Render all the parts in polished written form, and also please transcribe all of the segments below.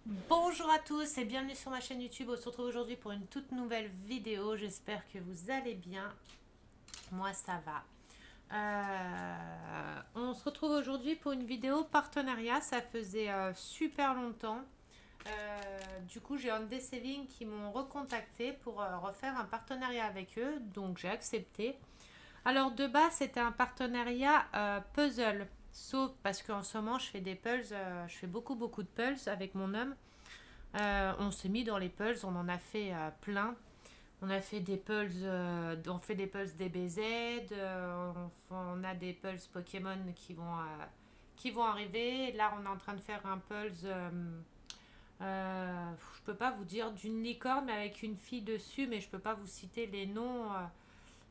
Bonjour à tous et bienvenue sur ma chaîne YouTube. On se retrouve aujourd'hui pour une toute nouvelle vidéo. J'espère que vous allez bien. Moi, ça va. On se retrouve aujourd'hui pour une vidéo partenariat. Ça faisait super longtemps. Du coup, j'ai un Saving qui m'ont recontacté pour refaire un partenariat avec eux. Donc, j'ai accepté. Alors, de base, c'était un partenariat puzzle. Sauf parce qu'en ce moment, je fais des puzzles. Je fais beaucoup de puzzles avec mon homme. On s'est mis dans les puzzles, on en a fait plein. On a fait des puzzles, on fait des puzzles DBZ, on a des puzzles Pokémon qui vont arriver. Là, on est en train de faire un puzzle, je peux pas vous dire d'une licorne, mais avec une fille dessus, mais je peux pas vous citer les noms.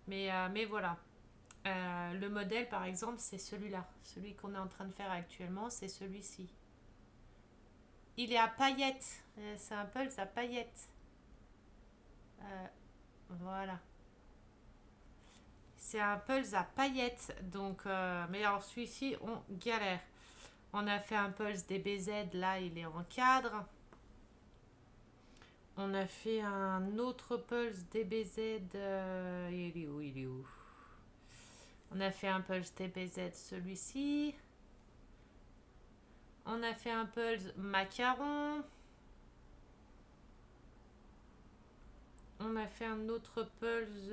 Mais voilà. Le modèle, par exemple, c'est celui-là. Celui qu'on est en train de faire actuellement, c'est celui-ci. Il est à paillettes. C'est un puzzle à paillettes. Euh, Voilà. C'est un pulse à paillettes. Donc, mais alors celui-ci, on galère. On a fait un pulse DBZ, là, il est en cadre. On a fait un autre pulse DBZ. Il est où? Il est où? On a fait un pulse DBZ, celui-ci. On a fait un pulse macaron. On a fait un autre pulse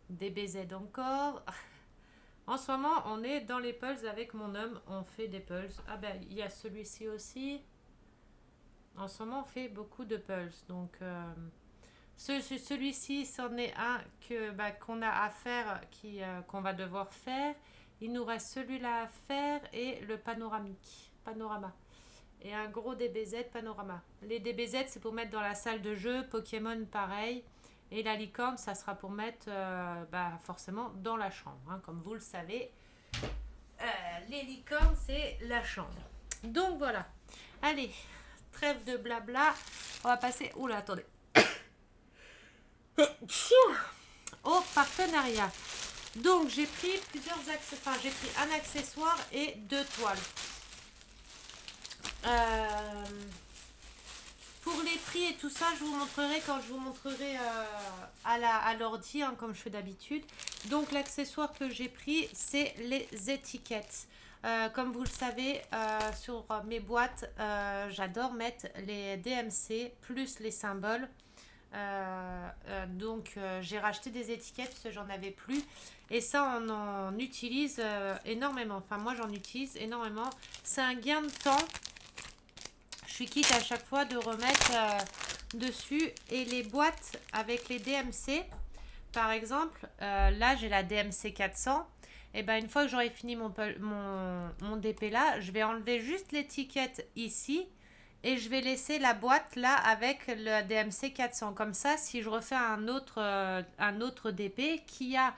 DBZ encore. En ce moment, on est dans les pulses avec mon homme. On fait des pulses. Ah ben, il y a celui-ci aussi. En ce moment, on fait beaucoup de pulses. Donc, celui-ci, c'en est un que qu'on a à faire, qu'on va devoir faire. Il nous reste celui-là à faire et le panorama. Et un gros DBZ panorama. Les DBZ, c'est pour mettre dans la salle de jeu. Pokémon, pareil. Et la licorne, ça sera pour mettre forcément dans la chambre. Hein, comme vous le savez, les licornes, c'est la chambre. Donc voilà. Allez, trêve de blabla. On va passer. Oula, attendez. Au partenariat. Donc j'ai pris plusieurs accessoires. Enfin, j'ai pris un accessoire et deux toiles. Euh, pour les prix et tout ça, je vous montrerai quand je vous montrerai à l'ordi, hein, comme je fais d'habitude. Donc l'accessoire que j'ai pris, c'est les étiquettes. Comme vous le savez, sur mes boîtes, j'adore mettre les DMC plus les symboles. J'ai racheté des étiquettes parce que j'en avais plus. Et ça, on en utilise énormément. Enfin, moi, j'en utilise énormément. C'est un gain de temps. Je suis quitte à chaque fois de remettre dessus. Et les boîtes avec les DMC, par exemple, là, j'ai la DMC 400. Et ben, une fois que j'aurai fini mon DP là, je vais enlever juste l'étiquette ici et je vais laisser la boîte là avec le DMC 400. Comme ça, si je refais un autre DP qui a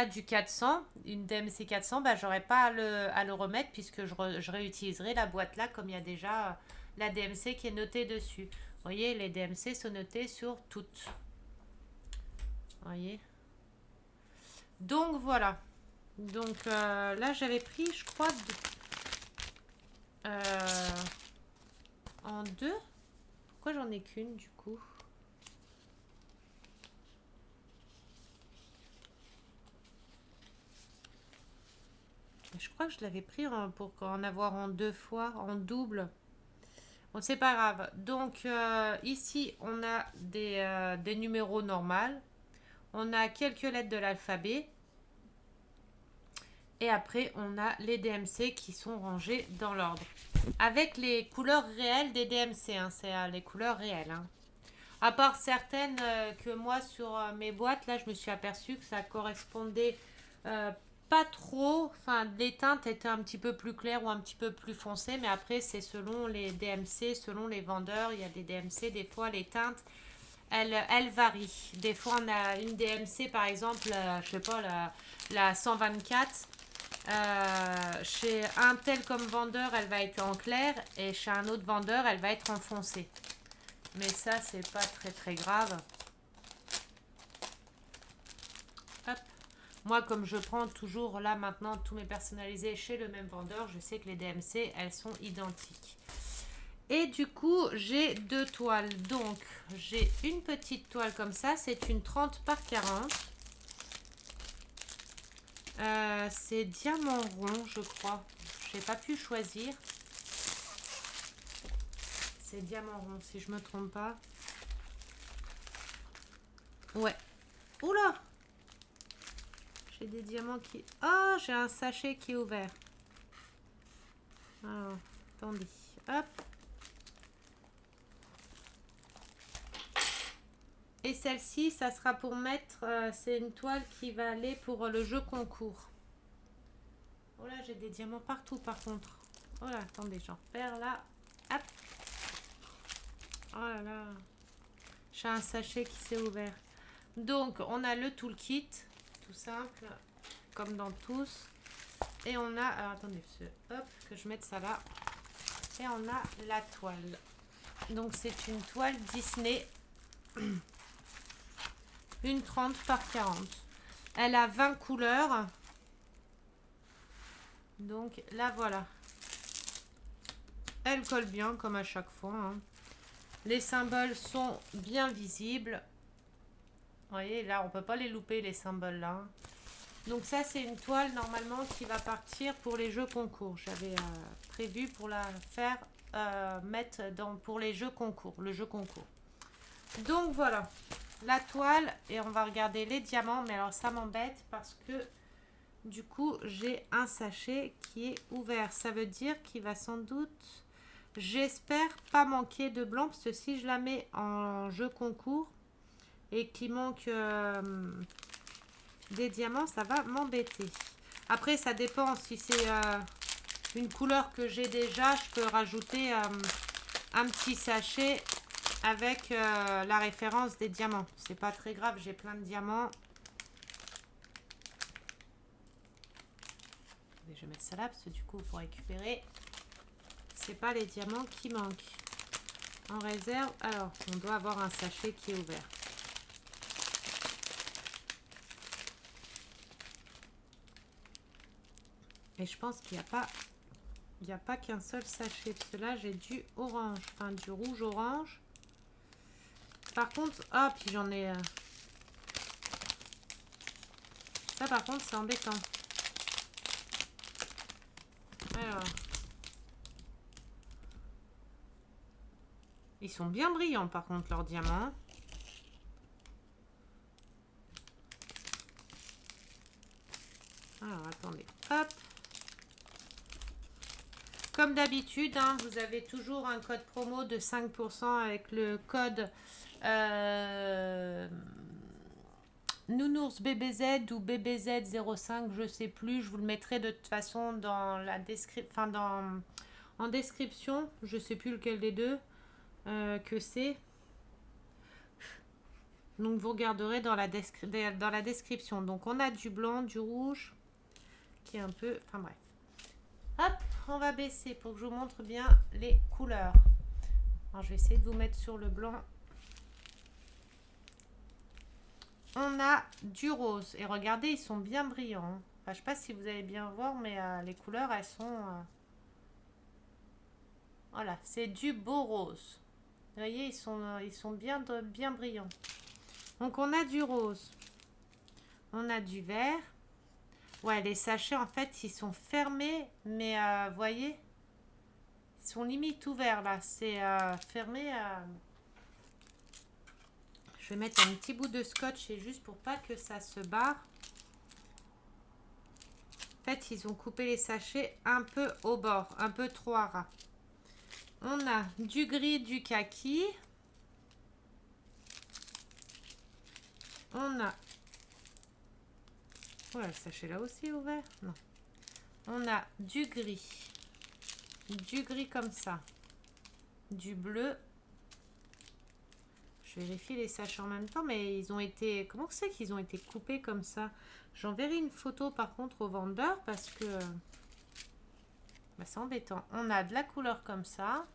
du 400, une DMC 400, bah, j'aurai pas à le remettre puisque je réutiliserai la boîte là comme il y a déjà la DMC qui est notée dessus. Vous voyez, les DMC sont notés sur toutes. Vous voyez. Donc voilà. Donc là, j'avais pris, je crois, euh, en deux. Pourquoi j'en ai qu'une du coup? Je crois que je l'avais pris pour en avoir en deux fois, en double. Bon, c'est pas grave. Donc ici, on a des numéros normaux. On a quelques lettres de l'alphabet. Et après, on a les DMC qui sont rangés dans l'ordre. Avec les couleurs réelles des DMC. Hein, c'est les couleurs réelles. Hein. À part certaines que moi sur mes boîtes, là je me suis aperçue que ça correspondait euh, pas trop. Enfin, les teintes étaient un petit peu plus claires ou un petit peu plus foncées, mais après c'est selon les DMC, selon les vendeurs. Il y a des DMC, des fois les teintes elles varient. Des fois on a une DMC par exemple, je sais pas, la 124. Chez un tel comme vendeur, elle va être en clair et chez un autre vendeur, elle va être en foncé. Mais ça, c'est pas très grave. Hop. Moi, comme je prends toujours là maintenant tous mes personnalisés chez le même vendeur, je sais que les DMC, elles sont identiques. Et du coup, j'ai deux toiles. Donc, j'ai une petite toile comme ça. C'est une 30 par 40. C'est diamant rond, je crois. Je n'ai pas pu choisir. C'est diamant rond, si je me trompe pas. Ouais. Oula! J'ai des diamants qui... Oh, j'ai un sachet qui est ouvert. Alors, attendez. Hop. Et celle-ci, ça sera pour mettre... c'est une toile qui va aller pour le jeu concours. Oh là, j'ai des diamants partout par contre. Oh là, attendez, j'en repère là. Hop. Oh là là. J'ai un sachet qui s'est ouvert. Donc, on a le toolkit, tout simple, comme dans tous. Et on a... Alors, attendez, hop, que je mette ça là. Et on a la toile. Donc, c'est une toile Disney. Une 30 par 40. Elle a 20 couleurs. Donc, la voilà. Elle colle bien, comme à chaque fois. Hein. Les symboles sont bien visibles. Vous voyez, là, on peut pas les louper, les symboles là. Donc ça, c'est une toile normalement qui va partir pour les jeux concours. J'avais prévu pour la faire mettre pour les jeux concours, le jeu concours. Donc voilà, la toile et on va regarder les diamants. Mais alors ça m'embête parce que du coup, j'ai un sachet qui est ouvert. Ça veut dire qu'il va sans doute, j'espère, pas manquer de blanc parce que si je la mets en jeu concours et qu'il manque des diamants, ça va m'embêter. Après, ça dépend. Si c'est une couleur que j'ai déjà, je peux rajouter un petit sachet avec la référence des diamants. C'est pas très grave, j'ai plein de diamants. Je vais mettre ça là parce que du coup, pour récupérer, c'est pas les diamants qui manquent. En réserve, alors, on doit avoir un sachet qui est ouvert. Et je pense qu'il n'y a pas qu'un seul sachet. Parce que là, j'ai du orange. Enfin, du rouge-orange. Par contre... Ah, puis j'en ai... Ça, par contre, c'est embêtant. Alors... Ils sont bien brillants, par contre, leurs diamants. Alors, attendez. Hop. Comme d'habitude, hein, vous avez toujours un code promo de 5% avec le code Nounours BBZ ou BBZ05, je sais plus. Je vous le mettrai de toute façon dans la description, enfin en description. Je sais plus lequel des deux que c'est. Donc vous regarderez dans la description. Donc on a du blanc, du rouge, qui est un peu... Enfin bref. Hop, on va baisser pour que je vous montre bien les couleurs. Alors je vais essayer de vous mettre sur le blanc. On a du rose. Et regardez, ils sont bien brillants. Enfin, je ne sais pas si vous allez bien voir, mais les couleurs, elles sont... Voilà, c'est du beau rose. Vous voyez, ils sont bien brillants. Donc on a du rose. On a du vert. Ouais, les sachets, en fait, ils sont fermés. Mais, vous voyez, ils sont limite ouverts, là. C'est fermé. Je vais mettre un petit bout de scotch, et juste pour pas que ça se barre. En fait, ils ont coupé les sachets un peu au bord. Un peu trop à ras. On a du gris, du kaki. On a... Ouais, le sachet là aussi est ouvert. Non. On a du gris. Du gris comme ça. Du bleu. Je vérifie les sachets en même temps, mais ils ont été... Comment c'est qu'ils ont été coupés comme ça? J'enverrai une photo par contre au vendeur parce que... Bah, c'est embêtant. On a de la couleur comme ça.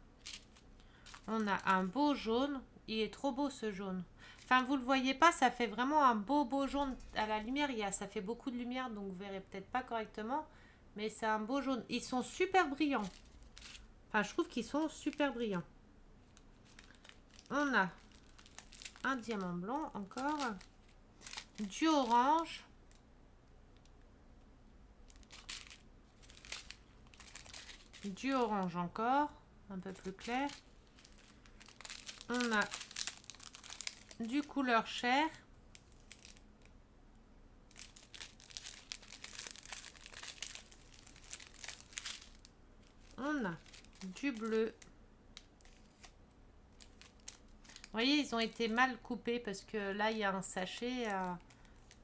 On a un beau jaune. Il est trop beau ce jaune. Enfin, vous le voyez pas, ça fait vraiment un beau jaune. À la lumière, ça fait beaucoup de lumière, donc vous verrez peut-être pas correctement. Mais c'est un beau jaune. Ils sont super brillants. Enfin, je trouve qu'ils sont super brillants. On a un diamant blanc encore. Du orange. Du orange encore. Un peu plus clair. On a du couleur chair. On a du bleu. Vous voyez, ils ont été mal coupés parce que là, il y a un sachet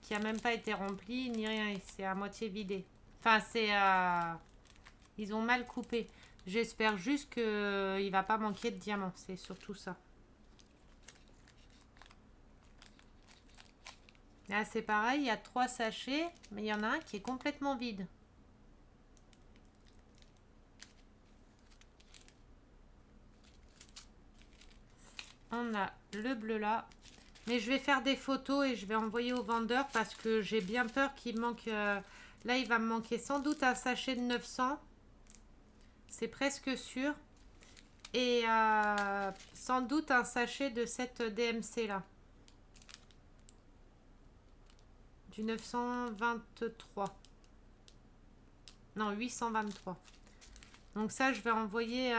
qui a même pas été rempli, ni rien. C'est à moitié vidé. Enfin, ils ont mal coupé. J'espère juste qu'il ne va pas manquer de diamants. C'est surtout ça. Là, c'est pareil. Il y a 3 sachets, mais il y en a un qui est complètement vide. On a le bleu là. Mais je vais faire des photos et je vais envoyer au vendeur parce que j'ai bien peur qu'il manque... là, il va me manquer sans doute un sachet de 900. C'est presque sûr. Et sans doute un sachet de cette DMC là. Du 923. Non, 823. Donc ça, je vais envoyer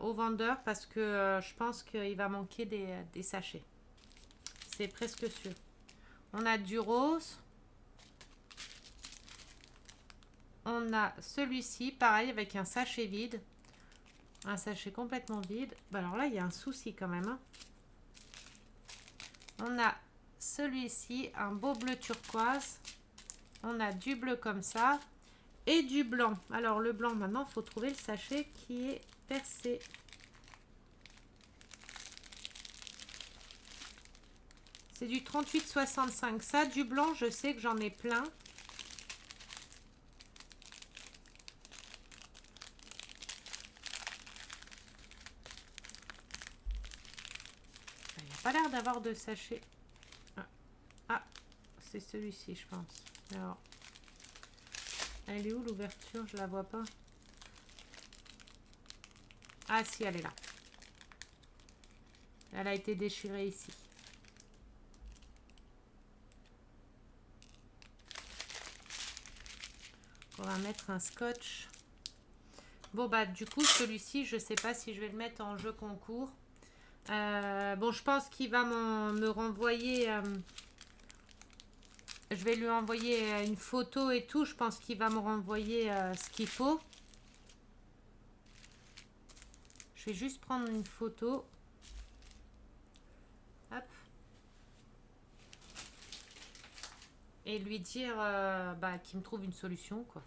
au vendeur parce que je pense qu'il va manquer des sachets. C'est presque sûr. On a du rose. On a celui-ci, pareil, avec un sachet vide. Un sachet complètement vide. Bah alors là, il y a un souci quand même. Hein. On a celui-ci, un beau bleu turquoise. On a du bleu comme ça. Et du blanc. Alors le blanc, maintenant, il faut trouver le sachet qui est percé. C'est du 38,65. Ça, du blanc, je sais que j'en ai plein. Il n'y a pas l'air d'avoir de sachet. Ah, c'est celui-ci, je pense. Alors, elle est où l'ouverture? Je la vois pas. Ah si, elle est là. Elle a été déchirée ici. On va mettre un scotch. Bon bah du coup celui-ci, je sais pas si je vais le mettre en jeu concours. Bon, je pense qu'il va me renvoyer. Je vais lui envoyer une photo et tout. Je pense qu'il va me renvoyer ce qu'il faut. Je vais juste prendre une photo. Hop. Et lui dire qu'il me trouve une solution, quoi.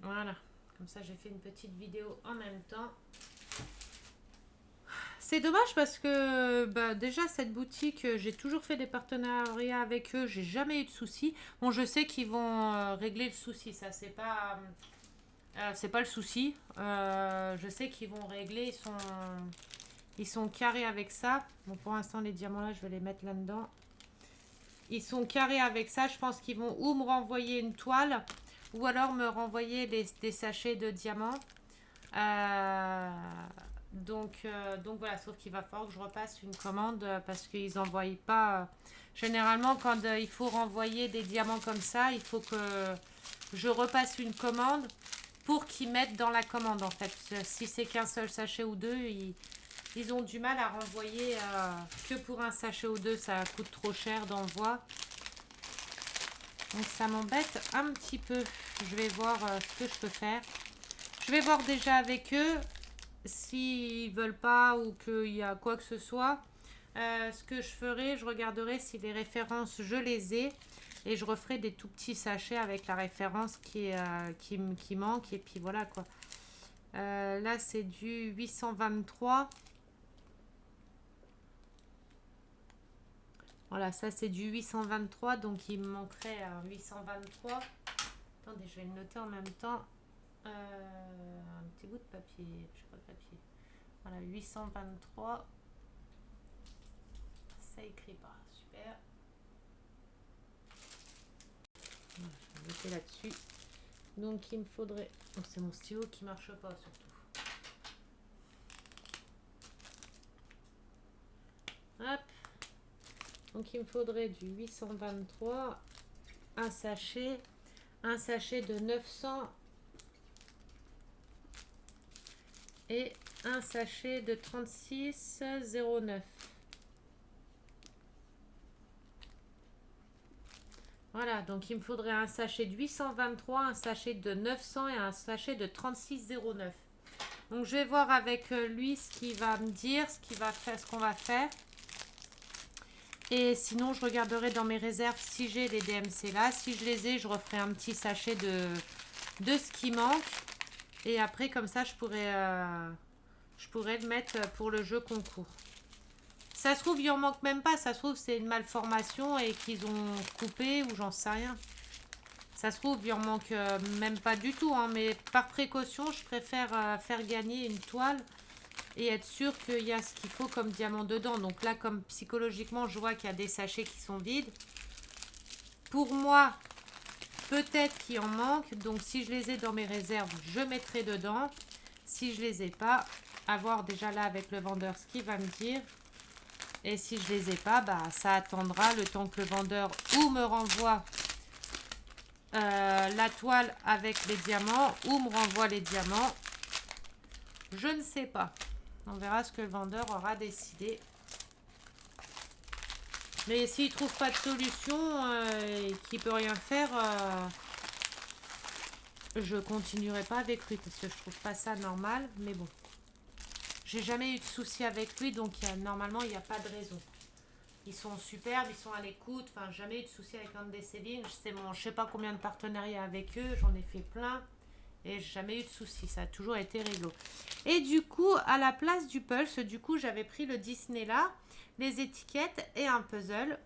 Voilà. Comme ça, j'ai fait une petite vidéo en même temps. C'est dommage parce que déjà cette boutique, j'ai toujours fait des partenariats avec eux, j'ai jamais eu de soucis. Bon, je sais qu'ils vont régler le souci, ça c'est pas le souci. Je sais qu'ils vont régler, ils sont carrés avec ça. Bon, pour l'instant les diamants là, je vais les mettre là-dedans. Ils sont carrés avec ça, je pense qu'ils vont ou me renvoyer une toile ou alors me renvoyer des sachets de diamants. Donc voilà, sauf qu'il va falloir que je repasse une commande parce qu'ils n'envoient pas. Généralement, quand il faut renvoyer des diamants comme ça, il faut que je repasse une commande pour qu'ils mettent dans la commande en fait. Si c'est qu'un seul sachet ou deux, ils ont du mal à renvoyer que pour un sachet ou deux, ça coûte trop cher d'envoi. Donc ça m'embête un petit peu. Je vais voir ce que je peux faire. Je vais voir déjà avec eux s'ils veulent pas ou qu'il y a quoi que ce soit. Ce que je ferai, je regarderai si les références je les ai. Et je referai des tout petits sachets avec la référence qui manque. Et puis voilà quoi. Là, c'est du 823. Voilà, ça c'est du 823. Donc il me manquerait un 823. Attendez, je vais le noter en même temps. Un petit bout de papier. Je sais pas de papier. Voilà, 823. Ça écrit pas. Super. Voilà, je vais noter là-dessus. Donc il me faudrait... Oh, c'est mon stylo qui marche pas surtout. Hop. Donc il me faudrait du 823, un sachet de 900 et un sachet de 36,09. Voilà, donc il me faudrait un sachet de 823, un sachet de 900 et un sachet de 36,09. Donc je vais voir avec lui ce qu'il va me dire, ce qu'on va faire. Et sinon, je regarderai dans mes réserves si j'ai les DMC là. Si je les ai, je referai un petit sachet de ce qui manque. Et après, comme ça, je pourrais le mettre pour le jeu concours. Ça se trouve, il en manque même pas. Ça se trouve, c'est une malformation et qu'ils ont coupé ou j'en sais rien. Ça se trouve, il en manque même pas du tout. Hein, mais par précaution, je préfère faire gagner une toile et être sûr qu'il y a ce qu'il faut comme diamant dedans. Donc là, comme psychologiquement, je vois qu'il y a des sachets qui sont vides. Pour moi, peut-être qu'il en manque. Donc si je les ai dans mes réserves, je mettrai dedans. Si je les ai pas, à voir déjà là avec le vendeur ce qu'il va me dire. Et si je les ai pas, bah ça attendra le temps que le vendeur ou me renvoie la toile avec les diamants ou me renvoie les diamants. Je ne sais pas. On verra ce que le vendeur aura décidé. Mais s'il ne trouve pas de solution et qu'il ne peut rien faire, je continuerai pas avec lui parce que je trouve pas ça normal. Mais bon, j'ai jamais eu de soucis avec lui, donc normalement il n'y a pas de raison. Ils sont superbes, ils sont à l'écoute. Enfin, jamais eu de soucis avec un des Saving. Je sais pas combien de partenariats avec eux, j'en ai fait plein. Et j'ai jamais eu de soucis, ça a toujours été rigolo. Et du coup, à la place du Pulse, du coup, j'avais pris le Disney là, les étiquettes et un puzzle.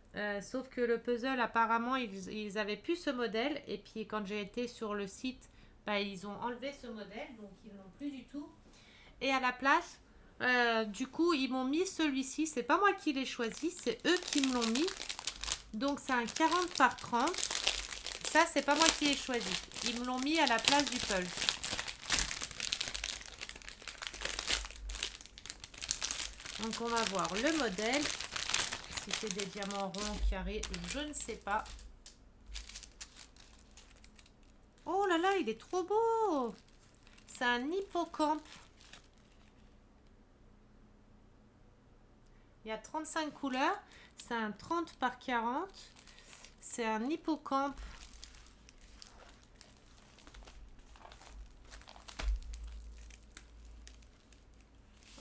Sauf que le puzzle, apparemment, ils avaient plus ce modèle. Et puis, quand j'ai été sur le site, bah, ils ont enlevé ce modèle, donc ils l'ont plus du tout. Et à la place, du coup, ils m'ont mis celui-ci. C'est pas moi qui l'ai choisi, c'est eux qui me l'ont mis. Donc, c'est un 40 par 30. Ça, c'est pas moi qui l'ai choisi. Ils me l'ont mis à la place du Pulse. Donc, on va voir le modèle. Si c'est des diamants ronds, carrés, je ne sais pas. Oh là là, il est trop beau! C'est un hippocampe. Il y a 35 couleurs. C'est un 30 par 40. C'est un hippocampe.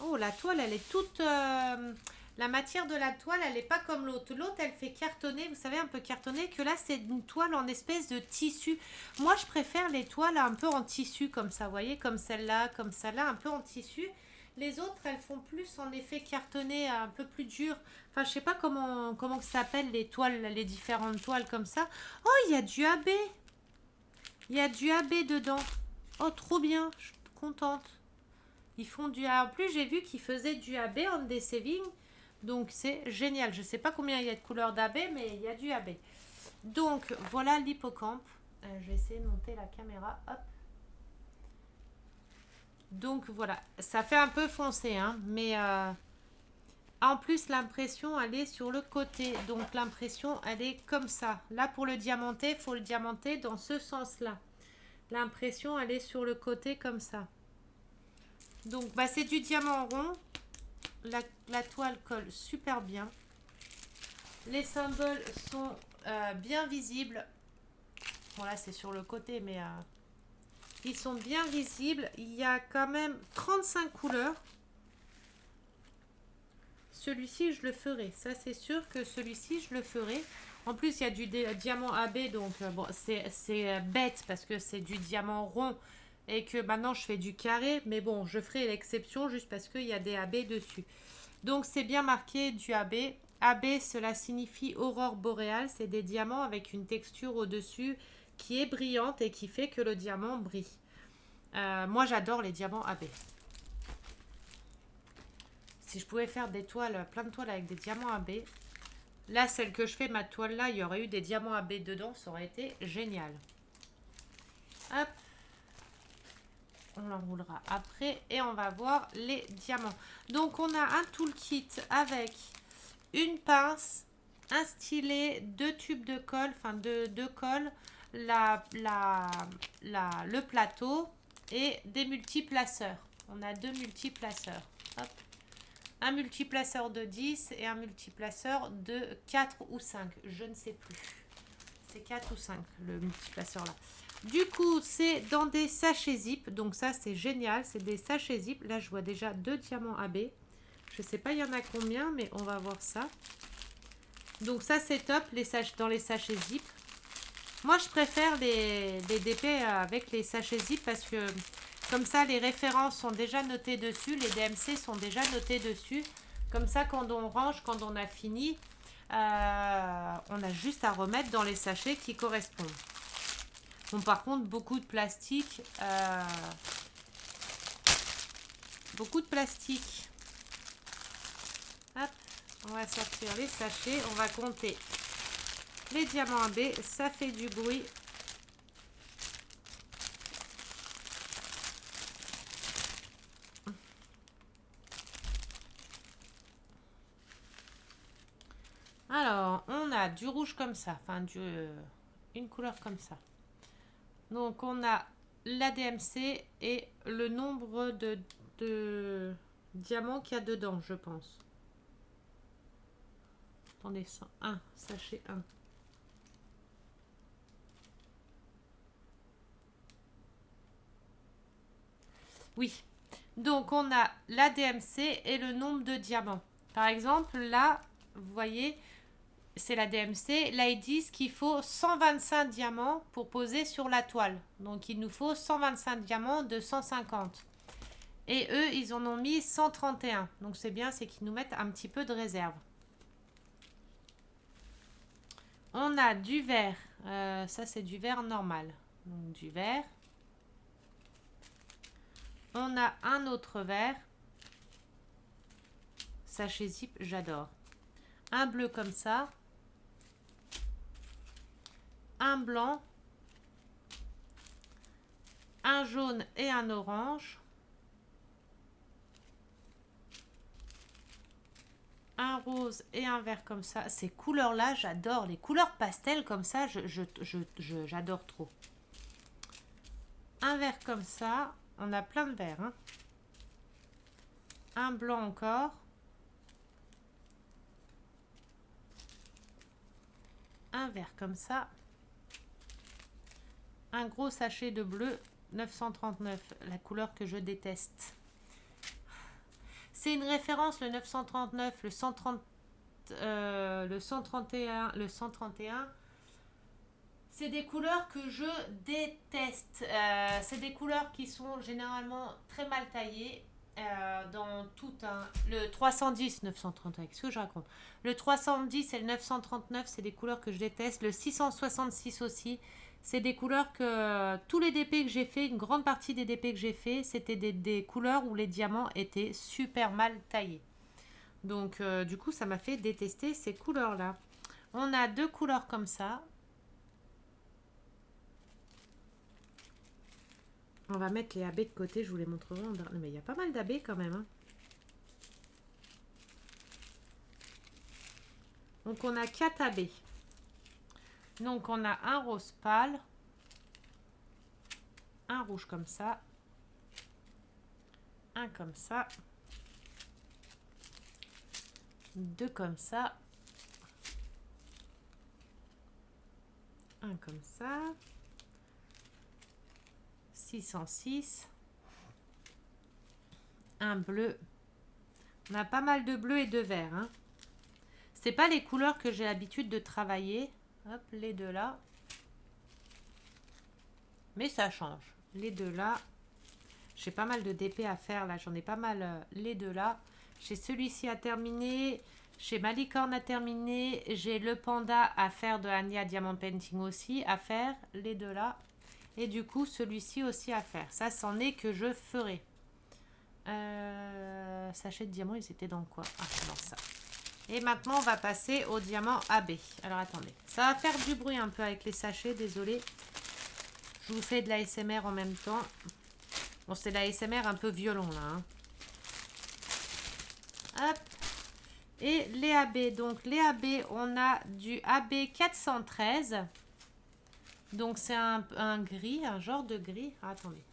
Oh, la toile, elle est toute... la matière de la toile, elle n'est pas comme l'autre. L'autre, elle fait cartonner, vous savez, un peu cartonner. Que là, c'est une toile en espèce de tissu. Moi, je préfère les toiles un peu en tissu, comme ça, vous voyez, comme celle-là, un peu en tissu. Les autres, elles font plus en effet cartonné, un peu plus dur. Enfin, je sais pas comment ça s'appelle les toiles, les différentes toiles comme ça. Oh, il y a du AB. Il y a du AB dedans. Oh, trop bien. Je suis contente. Ils font du... En plus, j'ai vu qu'ils faisaient du AB en des saving. Donc, c'est génial. Je sais pas combien il y a de couleurs d'AB, mais il y a du AB. Donc, voilà l'hippocampe. Je vais essayer de monter la caméra. Hop. Donc, voilà. Ça fait un peu foncé, hein. Mais en plus, l'impression, elle est sur le côté. Donc, l'impression, elle est comme ça. Là, pour le diamanter, il faut le diamanter dans ce sens-là. L'impression, elle est sur le côté comme ça. Donc, bah, c'est du diamant rond. La toile colle super bien. Les symboles sont bien visibles. Bon, là, c'est sur le côté, mais ils sont bien visibles. Il y a quand même 35 couleurs. Celui-ci, je le ferai. Ça, c'est sûr que celui-ci, je le ferai. En plus, il y a du diamant AB, donc bon, c'est bête parce que c'est du diamant rond et que maintenant je fais du carré, mais bon, je ferai l'exception juste parce qu'il y a des AB dessus. Donc c'est bien marqué du AB. AB, cela signifie aurore boréale, c'est des diamants avec une texture au-dessus qui est brillante et qui fait que le diamant brille. Moi j'adore les diamants AB. Si je pouvais faire des toiles, plein de toiles avec des diamants AB, là, celle que je fais, ma toile là, il y aurait eu des diamants AB dedans, ça aurait été génial. Hop, on l'enroulera après et on va voir les diamants. Donc, on a un toolkit avec une pince, un stylet, deux tubes de colle, enfin deux colles, le plateau et des multiplaceurs. On a deux multiplaceurs. Hop. Un multiplaceur de 10 et un multiplaceur de 4 ou 5. Je ne sais plus. C'est 4 ou 5 le multiplaceur là. Du coup, c'est dans des sachets zip. Donc ça, c'est génial. C'est des sachets zip. Là, je vois déjà 2 diamants AB. Je ne sais pas il y en a combien, mais on va voir ça. Donc ça, c'est top dans les sachets zip. Moi, je préfère les DP avec les sachets zip parce que comme ça, les références sont déjà notées dessus, les DMC sont déjà notés dessus. Comme ça, quand on range, quand on a fini, on a juste à remettre dans les sachets qui correspondent. Bon, par contre, beaucoup de plastique. Beaucoup de plastique. Hop, on va sortir les sachets. On va compter les diamants AB. Ça fait du bruit. Alors, on a du rouge comme ça, enfin une couleur comme ça. Donc, on a la DMC et le nombre de diamants qu'il y a dedans, je pense. Attendez, 101, sachet 1. Oui, donc on a la DMC et le nombre de diamants. Par exemple, là, vous voyez, c'est la DMC. Là, ils disent qu'il faut 125 diamants pour poser sur la toile. Donc, il nous faut 125 diamants de 150. Et eux, ils en ont mis 131. Donc, c'est bien, c'est qu'ils nous mettent un petit peu de réserve. On a du vert. Ça, c'est du vert normal. Donc, du vert. On a un autre vert. Sachet zip, j'adore. Un bleu comme ça. Un blanc. Un jaune et un orange. Un rose et un vert comme ça. Ces couleurs-là, j'adore. Les couleurs pastel comme ça, j'adore trop. Un vert comme ça. On a plein de verts. Hein. Un blanc encore. Un vert comme ça. Un gros sachet de bleu. 939, la couleur que je déteste. C'est une référence, le 939, le 130, le 131, le 131. C'est des couleurs que je déteste. C'est des couleurs qui sont généralement très mal taillées. Dans tout un... Le 310, 931, qu'est-ce que je raconte? Le 310 et le 939, c'est des couleurs que je déteste. Le 666 aussi. C'est des couleurs que tous les DP que j'ai fait, une grande partie des DP que j'ai fait, c'était des couleurs où les diamants étaient super mal taillés. Donc du coup, ça m'a fait détester ces couleurs-là. On a deux couleurs comme ça. On va mettre les AB de côté, je vous les montrerai. Mais il y a pas mal d'AB quand même. Hein. Donc on a 4 AB. Donc on a un rose pâle, un rouge comme ça, un comme ça, deux comme ça, un comme ça, 606, un bleu. On a pas mal de bleu et de vert. Hein. C'est pas les couleurs que j'ai l'habitude de travailler. Hop, les deux là. Mais ça change. Les deux là. J'ai pas mal de DP à faire là. J'en ai pas mal. Les deux là. J'ai celui-ci à terminer. J'ai ma licorne à terminer. J'ai le panda à faire de Anya Diamond Painting aussi à faire. Les deux là. Et du coup, celui-ci aussi à faire. Ça, c'en est que je ferai. Sachet de diamant, ils étaient dans quoi? Ah, c'est dans ça. Et maintenant, on va passer au diamant AB. Alors, attendez. Ça va faire du bruit un peu avec les sachets, désolé. Je vous fais de l'ASMR en même temps. Bon, c'est de l'ASMR un peu violon, là. Hein. Hop. Et les AB. Donc, les AB, on a du AB 413. Donc, c'est un gris, un genre de gris. Ah, attendez.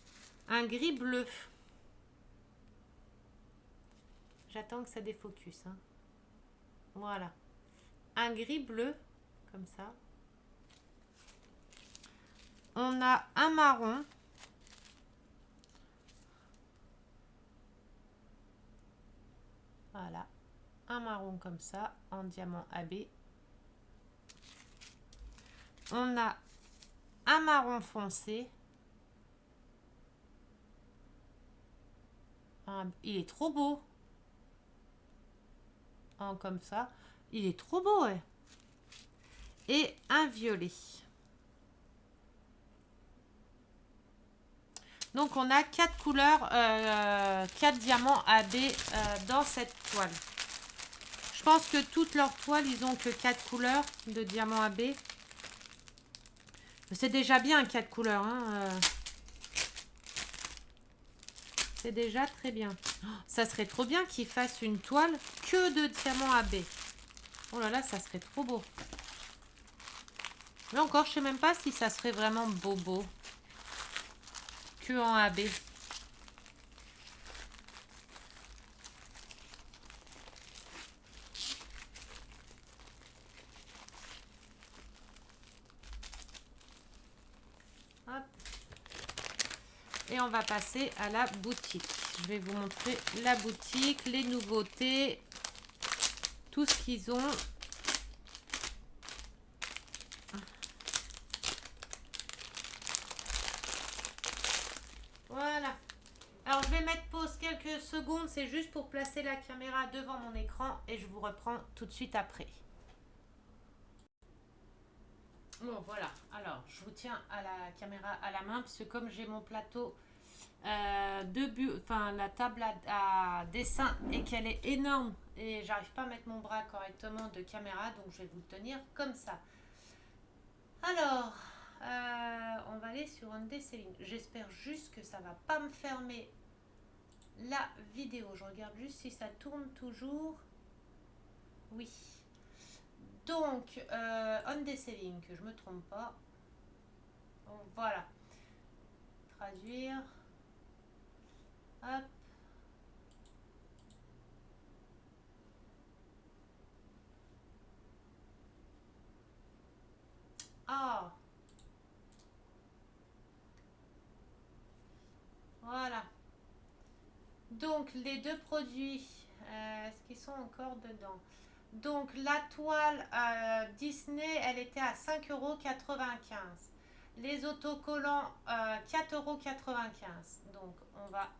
Un gris bleu. J'attends que ça défocus. Hein. Voilà. Un gris bleu, comme ça. On a un marron. Voilà. Un marron comme ça, en diamant AB. On a un marron foncé. Il est trop beau. Comme ça. Il est trop beau, ouais. Et un violet. Donc, on a 4 couleurs, 4 diamants AB dans cette toile. Je pense que toutes leurs toiles, ils ont que 4 couleurs de diamants AB. C'est déjà bien 4 couleurs. Hein, C'est déjà très bien. Oh, ça serait trop bien qu'ils fassent une toile que de diamants AB. Oh là là, ça serait trop beau. Mais encore, je sais même pas si ça serait vraiment beau. Que en AB. Hop. Et on va passer à la boutique. Je vais vous montrer la boutique, les nouveautés, tout ce qu'ils ont. Voilà. Alors, je vais mettre pause quelques secondes. C'est juste pour placer la caméra devant mon écran et je vous reprends tout de suite après. Bon, voilà. Alors, je vous tiens à la caméra à la main puisque comme j'ai mon plateau la table à dessin et qu'elle est énorme et j'arrive pas à mettre mon bras correctement de caméra, donc je vais vous le tenir comme ça. Alors, on va aller sur un dessin. J'espère juste que ça va pas me fermer la vidéo. Je regarde juste si ça tourne toujours. Oui. Donc, on desailing, que je me trompe pas. Donc, voilà. Traduire. Hop. Ah. Voilà. Donc, les deux produits, est-ce qu'ils sont encore dedans? Donc, la toile Disney, elle était à 5,95 €. Les autocollants, 4,95 €. Donc, on va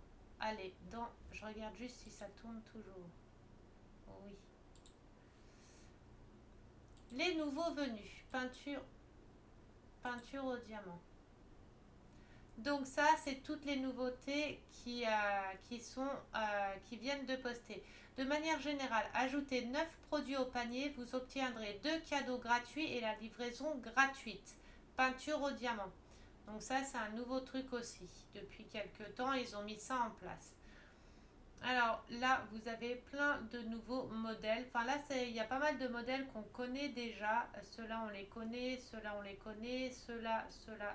aller dans... Je regarde juste si ça tourne toujours. Oui. Les nouveaux venus. Peinture au diamant. Donc ça, c'est toutes les nouveautés qui viennent de poster. De manière générale, ajoutez 9 produits au panier, vous obtiendrez 2 cadeaux gratuits et la livraison gratuite. Peinture au diamant. Donc ça, c'est un nouveau truc aussi. Depuis quelques temps, ils ont mis ça en place. Alors là, vous avez plein de nouveaux modèles. Enfin là, il y a pas mal de modèles qu'on connaît déjà. Ceux-là, on les connaît. Ceux-là, on les connaît. Ceux-là,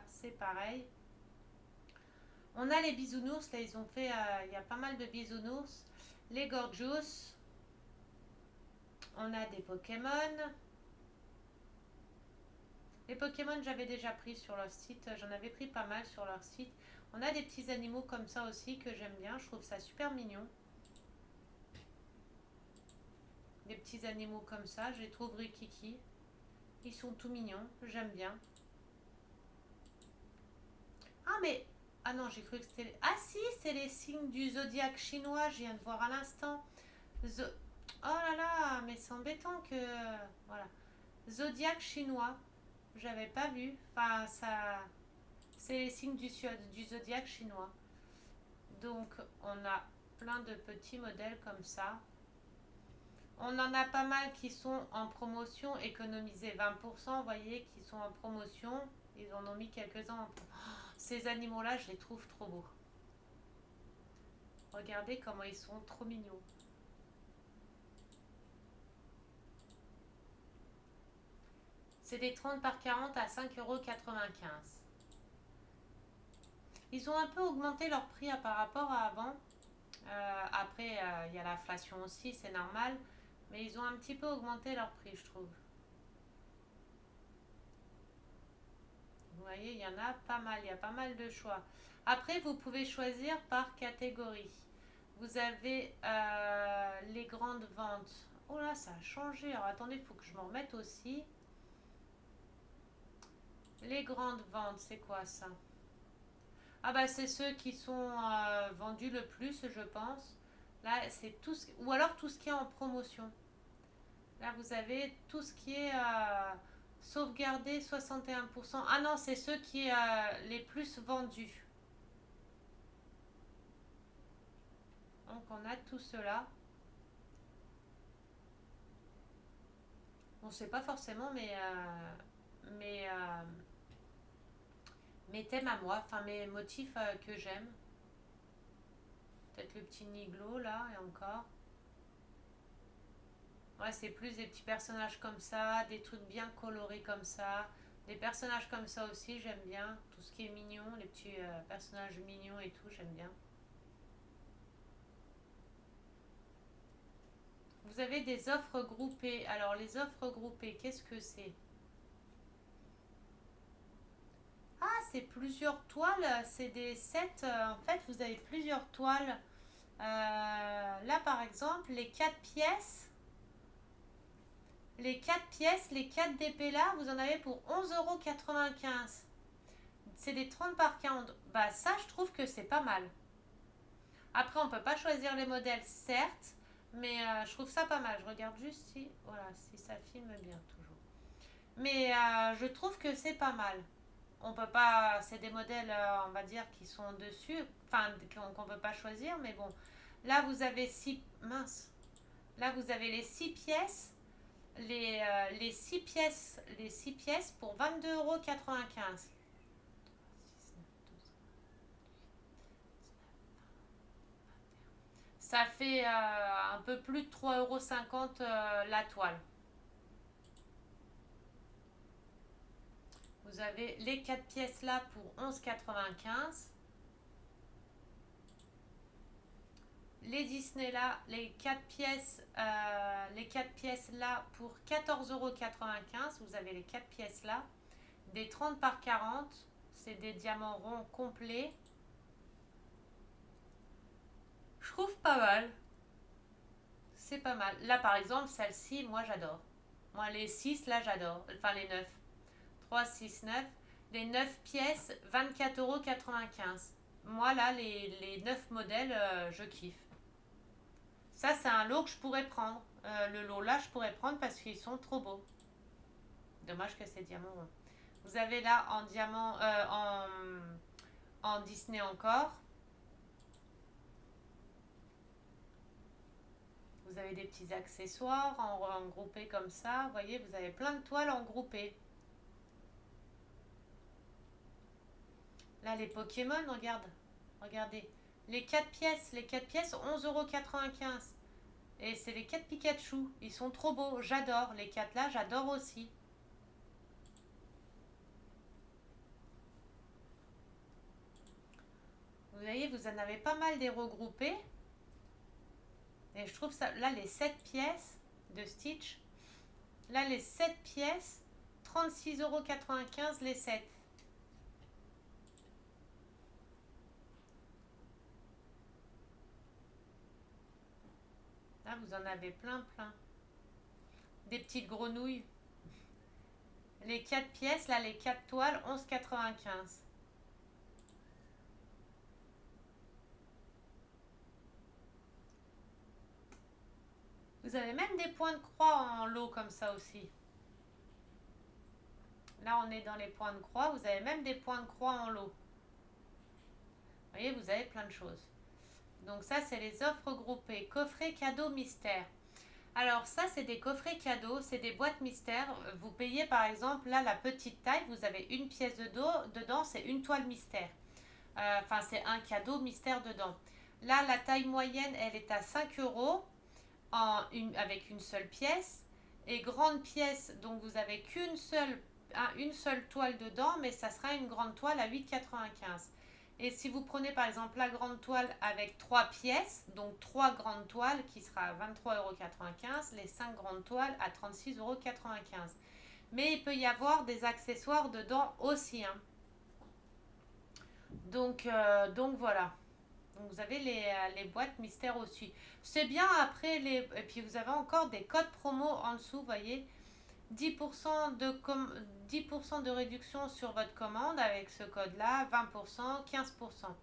c'est pareil. On a les bisounours, là ils ont fait, il y a pas mal de bisounours. Les Gorgeous. On a des Pokémon. Les Pokémon, j'avais déjà pris sur leur site. J'en avais pris pas mal sur leur site. On a des petits animaux comme ça aussi que j'aime bien. Je trouve ça super mignon. Des petits animaux comme ça, je les trouve rikiki. Ils sont tout mignons, j'aime bien. Ah mais... Ah non, j'ai cru que c'était... Ah si, c'est les signes du zodiaque chinois, je viens de voir à l'instant. Zo- Oh là là, mais c'est embêtant que... Voilà. Zodiaque chinois, j'avais pas vu. Enfin, ça... C'est les signes du zodiaque chinois. Donc, on a plein de petits modèles comme ça. On en a pas mal qui sont en promotion, économisés 20%, vous voyez, qui sont en promotion. Ils en ont mis quelques-uns en promotion. Ces animaux-là, je les trouve trop beaux. Regardez comment ils sont trop mignons. C'est des 30 par 40 à 5,95 €. Ils ont un peu augmenté leur prix par rapport à avant. Après, il y a l'inflation aussi, c'est normal. Mais ils ont un petit peu augmenté leur prix, je trouve. Vous voyez, il y en a pas mal, il y a pas mal de choix. Après, vous pouvez choisir par catégorie. Vous avez les grandes ventes. Oh là, ça a changé. Alors attendez, il faut que je m'en remette aussi. Les grandes ventes, c'est quoi ça? Ah bah c'est ceux qui sont vendus le plus, je pense. Là, c'est tout ce... Ou alors tout ce qui est en promotion. Là, vous avez tout ce qui est sauvegardé 61%. Ah non, c'est ceux qui les plus vendus. Donc on a tout cela. On ne sait pas forcément mes, euh, mes thèmes à moi, enfin mes motifs que j'aime. Peut-être le petit Niglo là et encore. Ouais, c'est plus des petits personnages comme ça, des trucs bien colorés comme ça. Des personnages comme ça aussi, j'aime bien. Tout ce qui est mignon, les petits personnages mignons et tout, j'aime bien. Vous avez des offres groupées. Alors, les offres groupées, qu'est-ce que c'est? Ah, c'est plusieurs toiles. C'est des sets. En fait, vous avez plusieurs toiles. Là, par exemple, les 4 pièces. Les 4 pièces, les 4 DP là, vous en avez pour 11,95 €. C'est des 30 par 40. Bah, ça, je trouve que c'est pas mal. Après, on peut pas choisir les modèles, certes. Mais je trouve ça pas mal. Je regarde juste si, voilà, si ça filme bien toujours. Mais je trouve que c'est pas mal. On peut pas, c'est des modèles, on va dire, qui sont dessus, enfin, qu'on peut pas choisir, mais bon. Là, vous avez 6, mince. Là, vous avez les 6 pièces, les 6 pièces, les 6 pièces pour 22,95 €. Ça fait un peu plus de 3,50 € la toile. Vous avez les 4 pièces là pour 11,95 €. Les Disney là, les 4 pièces là pour 14,95 €. Vous avez les 4 pièces là. Des 30 par 40. C'est des diamants ronds complets. Je trouve pas mal. C'est pas mal. Là par exemple, celle-ci, moi j'adore. Moi les 6 là j'adore. Enfin les 9. 3, 6, 9. Les 9 pièces, 24,95 €. Moi là, les 9 modèles, je kiffe. Ça, c'est un lot que je pourrais prendre. Le lot là, je pourrais prendre parce qu'ils sont trop beaux. Dommage que c'est diamant. Ouais. Vous avez là en diamant, en Disney encore. Vous avez des petits accessoires en groupé comme ça. Vous voyez, vous avez plein de toiles en groupé. Là, les Pokémon, regarde. Regardez. Les 4 pièces, 11,95 €. Et c'est les 4 Pikachu. Ils sont trop beaux. J'adore. Les 4 là, j'adore aussi. Vous voyez, vous en avez pas mal des regroupés. Et je trouve ça. Là, les 7 pièces de Stitch. Là, les 7 pièces, 36,95 € les 7. Là, vous en avez plein, plein. Des petites grenouilles. Les 4 pièces, là, les 4 toiles, 11,95. Vous avez même des points de croix en lot comme ça aussi. Là, on est dans les points de croix. Vous avez même des points de croix en lot. Vous voyez, vous avez plein de choses. Donc ça, c'est les offres groupées. Coffret cadeau mystère. Alors ça, c'est des coffrets cadeaux, c'est des boîtes mystères. Vous payez par exemple, là, la petite taille, vous avez une pièce dedans, c'est une toile mystère. Enfin, c'est un cadeau mystère dedans. Là, la taille moyenne, elle est à 5 euros avec une seule pièce. Et grande pièce, donc vous avez une seule toile dedans, mais ça sera une grande toile à 8,95. Et si vous prenez par exemple la grande toile avec 3 pièces, donc 3 grandes toiles qui sera à 23,95 €, les 5 grandes toiles à 36,95 €. Mais il peut y avoir des accessoires dedans aussi, hein. Donc voilà. Donc vous avez les boîtes mystères aussi. C'est bien après et puis vous avez encore des codes promo en dessous, vous voyez. 10% 10% de réduction sur votre commande avec ce code-là, 20%, 15%.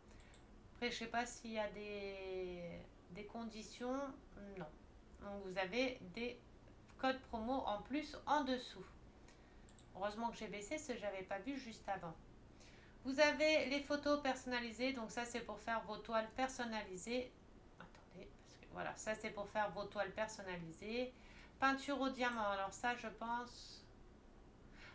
Après, je ne sais pas s'il y a des conditions. Non. Donc vous avez des codes promo en plus en dessous. Heureusement que j'ai baissé ce que je n'avais pas vu juste avant. Vous avez les photos personnalisées, donc ça c'est pour faire vos toiles personnalisées. Attendez, parce que voilà, ça c'est pour faire vos toiles personnalisées. Peinture au diamant, alors ça je pense.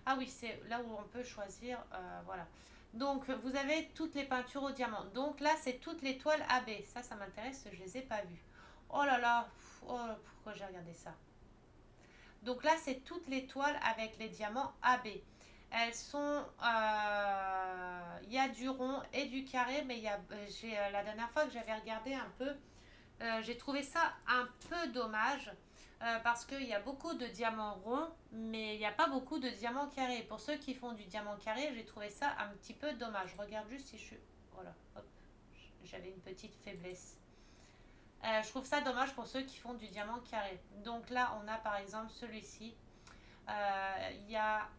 Ah oui, c'est là où on peut choisir, voilà. Donc vous avez toutes les peintures au diamant. Donc là c'est toutes les toiles AB. Ça m'intéresse, je les ai pas vues. Oh là là, oh, pourquoi j'ai regardé ça. Donc là c'est toutes les toiles avec les diamants AB. Elles sont, il y a du rond et du carré, mais la dernière fois que j'avais regardé un peu, j'ai trouvé ça un peu dommage parce qu'il y a beaucoup de diamants ronds, mais il n'y a pas beaucoup de diamants carrés. Pour ceux qui font du diamant carré, j'ai trouvé ça un petit peu dommage. Je regarde juste si je suis... Voilà, hop, j'avais une petite faiblesse. Je trouve ça dommage pour ceux qui font du diamant carré. Donc là, on a par exemple celui-ci. Il y a...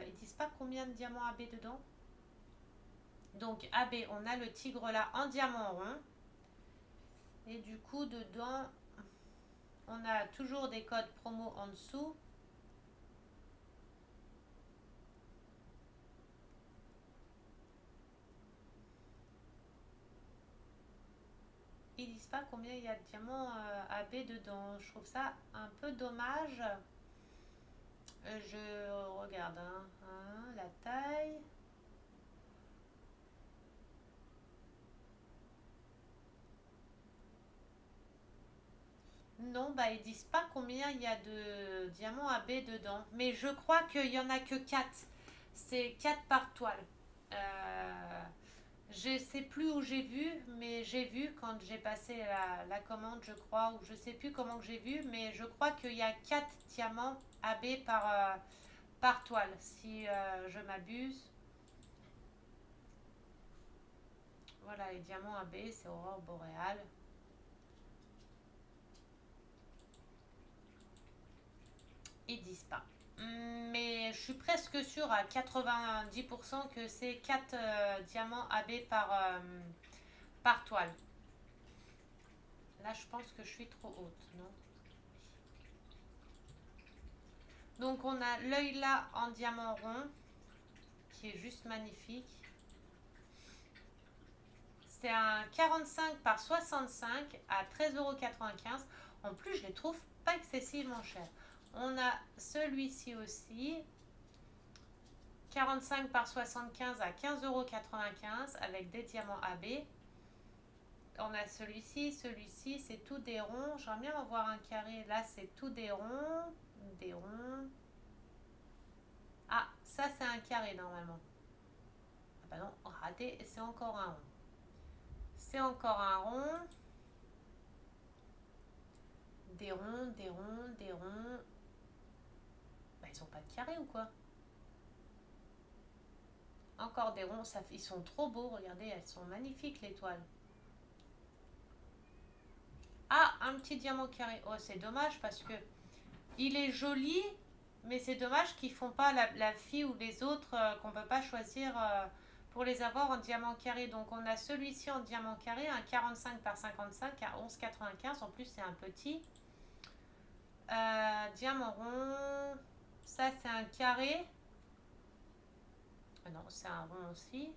ils disent pas combien de diamants AB dedans. Donc AB, on a le tigre là en diamant rond. Et du coup, dedans, on a toujours des codes promo en dessous. Ils disent pas combien il y a de diamants AB dedans. Je trouve ça un peu dommage. Je regarde la taille. Non, bah ils disent pas combien il y a de diamants AB dedans. Mais je crois qu'il y en a que 4. C'est 4 par toile. Euh, je sais plus où j'ai vu, mais j'ai vu quand j'ai passé la commande, je crois, ou je sais plus comment que j'ai vu, mais je crois qu'il y a 4 diamants AB par toile, si je m'abuse. Voilà, les diamants AB, c'est Aurore boréale. Ils disent pas. Mais je suis presque sûre à 90% que c'est 4 diamants AB par toile. Là, je pense que je suis trop haute, non? Donc, on a l'œil là en diamant rond, qui est juste magnifique. C'est un 45 par 65 à 13,95 €. En plus, je les trouve pas excessivement chers. On a celui-ci aussi, 45 par 75 à 15,95 € avec des diamants AB. On a celui-ci, c'est tout des ronds. J'aimerais bien en voir un carré. Là, c'est tout des ronds. Des ronds. Ah, ça, c'est un carré normalement. Ah bah non, raté, c'est encore un rond. C'est encore un rond. Des ronds, des ronds, des ronds. Bah, ils ont pas de carré ou quoi? Encore des ronds, ils sont trop beaux, regardez, elles sont magnifiques les toiles. Ah, un petit diamant carré. Oh, c'est dommage parce que Il est joli, mais c'est dommage qu'ils font pas la fille ou les autres qu'on peut pas choisir pour les avoir en diamant carré. Donc on a celui-ci en diamant carré, un 45 par 55 à 11,95. En plus c'est un petit. Diamant rond. Ça c'est un carré. Ah non, c'est un rond aussi.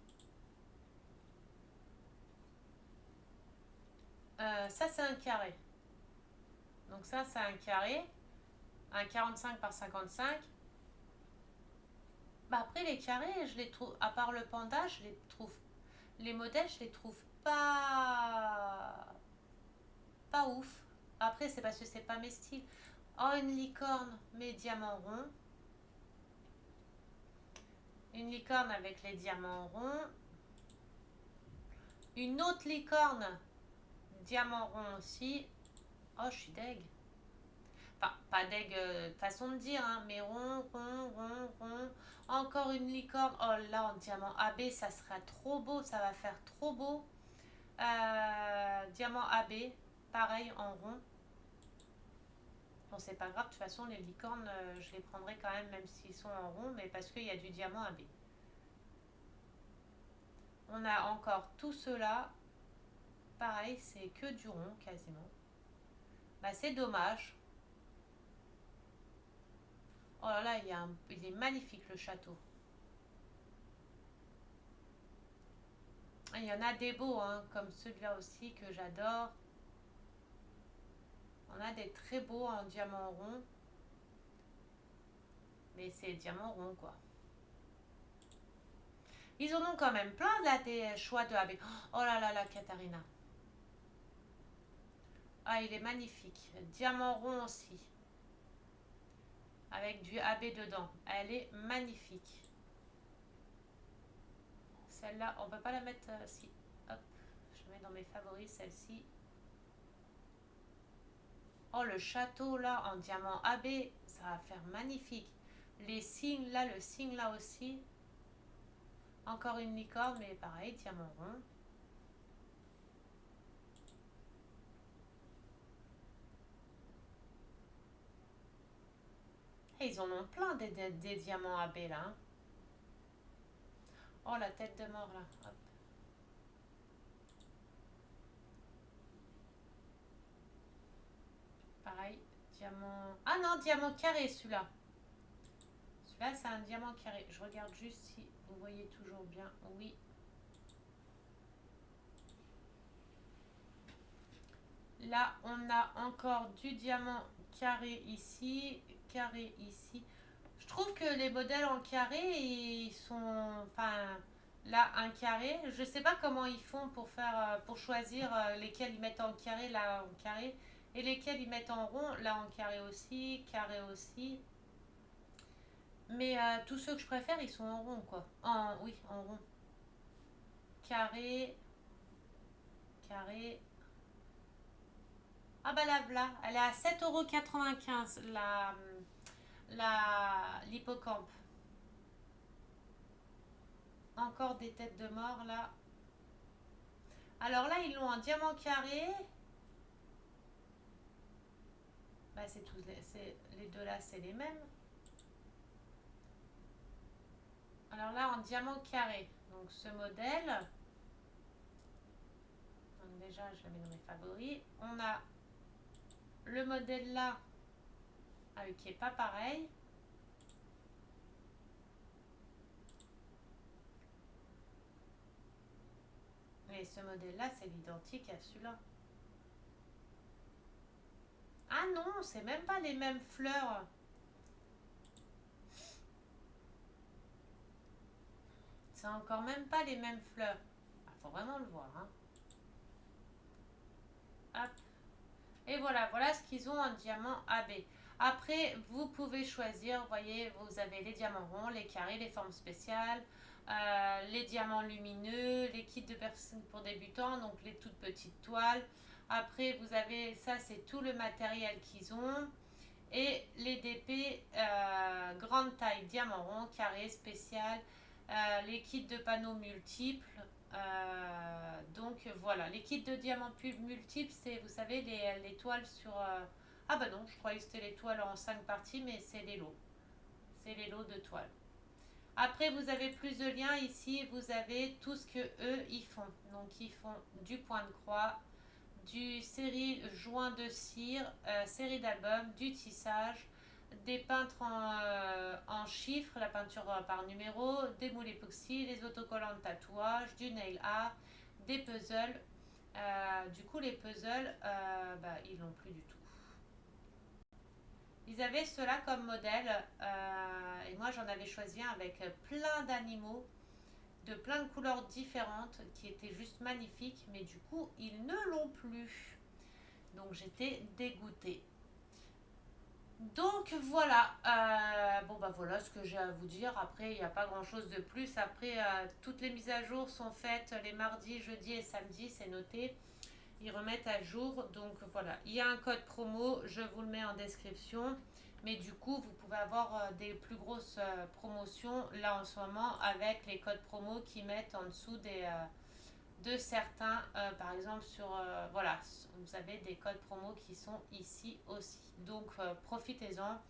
Ça c'est un carré. Donc ça c'est un carré. Un 45 par 55. Bah après les carrés, je les trouve, à part le panda, je les trouve, les modèles, je les trouve pas ouf. Après c'est parce que c'est pas mes styles. Oh une licorne, mais diamants ronds. Une licorne avec les diamants ronds. Une autre licorne, diamant rond aussi. Oh je suis deg. Enfin, pas deg, façon de dire, hein, mais rond, rond, rond, rond. Encore une licorne. Oh là, en diamant AB, ça sera trop beau, ça va faire trop beau. Diamant AB, pareil en rond. Bon, c'est pas grave, de toute façon, les licornes, je les prendrai quand même s'ils sont en rond, mais parce qu'il y a du diamant AB. On a encore tout cela. Pareil, c'est que du rond quasiment. Bah, c'est dommage. Oh là là, il est magnifique le château. Il y en a des beaux, hein, comme celui-là aussi que j'adore. On a des très beaux en diamant rond. Mais c'est diamant rond, quoi. Ils en ont quand même plein, là, des choix de AB. Oh là là là, Katharina. Ah, il est magnifique. Diamant rond aussi. Avec du AB dedans. Elle est magnifique. Celle-là, on peut pas la mettre... si. Hop, je mets dans mes favoris, celle-ci. Oh, le château, là, en diamant AB, ça va faire magnifique. Les signes, là, le signe, là aussi. Encore une licorne, mais pareil, diamant rond. Et ils en ont plein des diamants AB, là. Hein. Oh, la tête de mort, là. Hop. Pareil, diamant... Ah non, diamant carré, celui-là. Celui-là, c'est un diamant carré. Je regarde juste si vous voyez toujours bien. Oui. Là, on a encore du diamant carré ici, carré ici. Je trouve que les modèles en carré, ils sont... Enfin, là, un carré. Je sais pas comment ils font pour faire, pour choisir lesquels ils mettent en carré, là, en carré. Et lesquels ils mettent en rond, là, en carré aussi, carré aussi. Mais tous ceux que je préfère, ils sont en rond, quoi. Oui, en rond. Carré, carré. Ah bah là, là, elle est à 7,95 € l'hippocampe. Encore des têtes de mort là. Alors là, ils l'ont en diamant carré. Bah c'est tous les deux là, c'est les mêmes. Alors là, en diamant carré. Donc ce modèle. Donc déjà, je le mets dans mes favoris. On a le modèle là, qui est pas pareil. Mais ce modèle là, c'est l'identique à celui-là. Ah non, c'est même pas les mêmes fleurs. C'est encore même pas les mêmes fleurs. Ah, faut vraiment le voir. Hein. Hop. Et voilà, voilà ce qu'ils ont en diamant AB. Après, vous pouvez choisir, vous voyez, vous avez les diamants ronds, les carrés, les formes spéciales, les diamants lumineux, les kits de personnes pour débutants, donc les toutes petites toiles. Après, vous avez, ça c'est tout le matériel qu'ils ont. Et les DP grande taille, diamant rond, carré, spécial, les kits de panneaux multiples. Donc voilà, les kits de diamants multiples, c'est, vous savez, les toiles sur... Ah bah non, je croyais que c'était les toiles en 5 parties, mais c'est les lots. C'est les lots de toiles. Après, vous avez plus de liens ici. Vous avez tout ce que eux ils font. Donc, ils font du point de croix, du série joint de cire, série d'albums, du tissage, des peintres en chiffres, la peinture par numéro, des moules époxy, les autocollants de tatouage, du nail art, des puzzles. Du coup, les puzzles, ils l'ont plus du tout. Ils avaient cela comme modèle et moi j'en avais choisi un avec plein d'animaux de plein de couleurs différentes qui étaient juste magnifiques, mais du coup ils ne l'ont plus. Donc j'étais dégoûtée. Donc voilà, voilà ce que j'ai à vous dire. Après, il n'y a pas grand chose de plus. Après, toutes les mises à jour sont faites les mardis, jeudis et samedis, c'est noté. Ils remettent à jour. Donc voilà, il y a un code promo, je vous le mets en description. Mais du coup, vous pouvez avoir des plus grosses promotions là en ce moment avec les codes promo qui mettent en dessous de certains. Par exemple, voilà, vous avez des codes promo qui sont ici aussi. Donc profitez-en.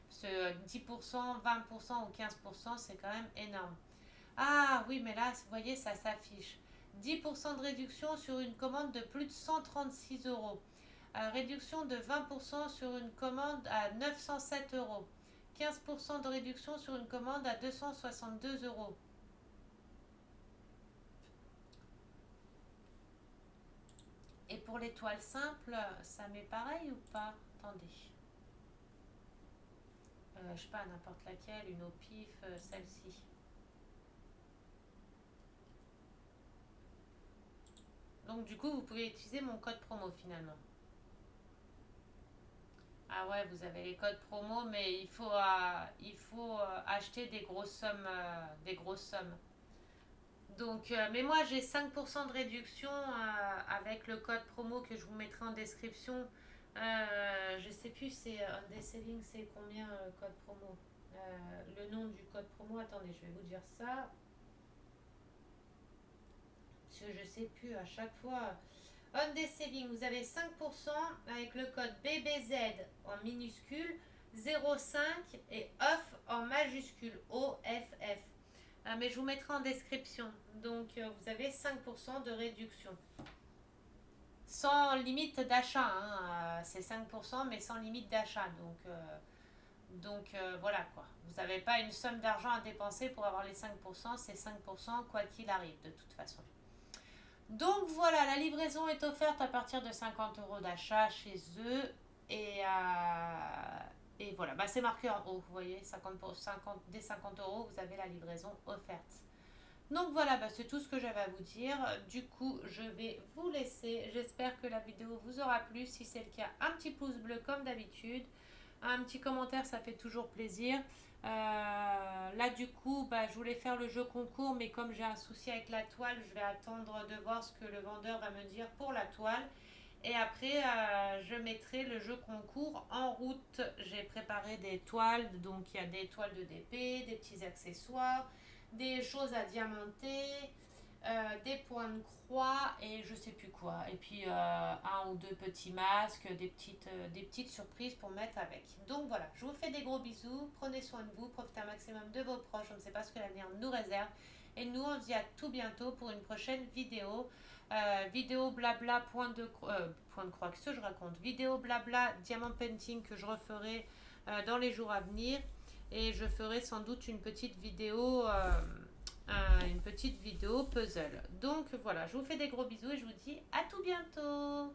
Ce 10%, 20% ou 15%, c'est quand même énorme. Ah oui, mais là, vous voyez, ça s'affiche. 10% de réduction sur une commande de plus de 136 euros. Réduction de 20% sur une commande à 907 euros. 15% de réduction sur une commande à 262 euros. Et pour les toiles simples, ça met pareil ou pas? Attendez. Je sais pas, n'importe laquelle, une au pif, celle-ci. Donc du coup, vous pouvez utiliser mon code promo finalement. Ah ouais, vous avez les codes promo, mais il faut acheter des grosses sommes, des grosses sommes. Donc, mais moi j'ai 5% de réduction avec le code promo que je vous mettrai en description. Je sais plus, c'est un des selling, c'est combien code promo. Le nom du code promo, attendez, je vais vous dire ça. Parce que je sais plus à chaque fois. On des savings, vous avez 5% avec le code BBZ en minuscule, 0,5 et OFF en majuscule, OFF. Mais je vous mettrai en description. Donc vous avez 5% de réduction. Sans limite d'achat, hein, c'est 5% mais sans limite d'achat. Donc voilà quoi. Vous n'avez pas une somme d'argent à dépenser pour avoir les 5%, c'est 5% quoi qu'il arrive de toute façon. Donc voilà, la livraison est offerte à partir de 50 euros d'achat chez eux. Et voilà, c'est marqué en haut, vous voyez, 50 pour 50, dès 50 euros, vous avez la livraison offerte. Donc voilà, c'est tout ce que j'avais à vous dire. Du coup, je vais vous laisser. J'espère que la vidéo vous aura plu. Si c'est le cas, un petit pouce bleu comme d'habitude. Un petit commentaire, ça fait toujours plaisir. Là, du coup, je voulais faire le jeu concours, mais comme j'ai un souci avec la toile, je vais attendre de voir ce que le vendeur va me dire pour la toile. Et après, je mettrai le jeu concours en route. J'ai préparé des toiles, donc il y a des toiles de DP, des petits accessoires, des choses à diamanter, des points de croix et je sais plus quoi. Et puis un ou deux petits masques, des petites surprises pour mettre avec. Donc voilà, je vous fais des gros bisous, prenez soin de vous, profitez un maximum de vos proches, on ne sait pas ce que l'avenir nous réserve. Et nous, on se dit à tout bientôt pour une prochaine vidéo. Vidéo blabla point de croix, qu'est-ce que je raconte? Vidéo blabla diamant painting que je referai dans les jours à venir. Et je ferai sans doute une petite vidéo puzzle. Donc voilà, je vous fais des gros bisous et je vous dis à tout bientôt.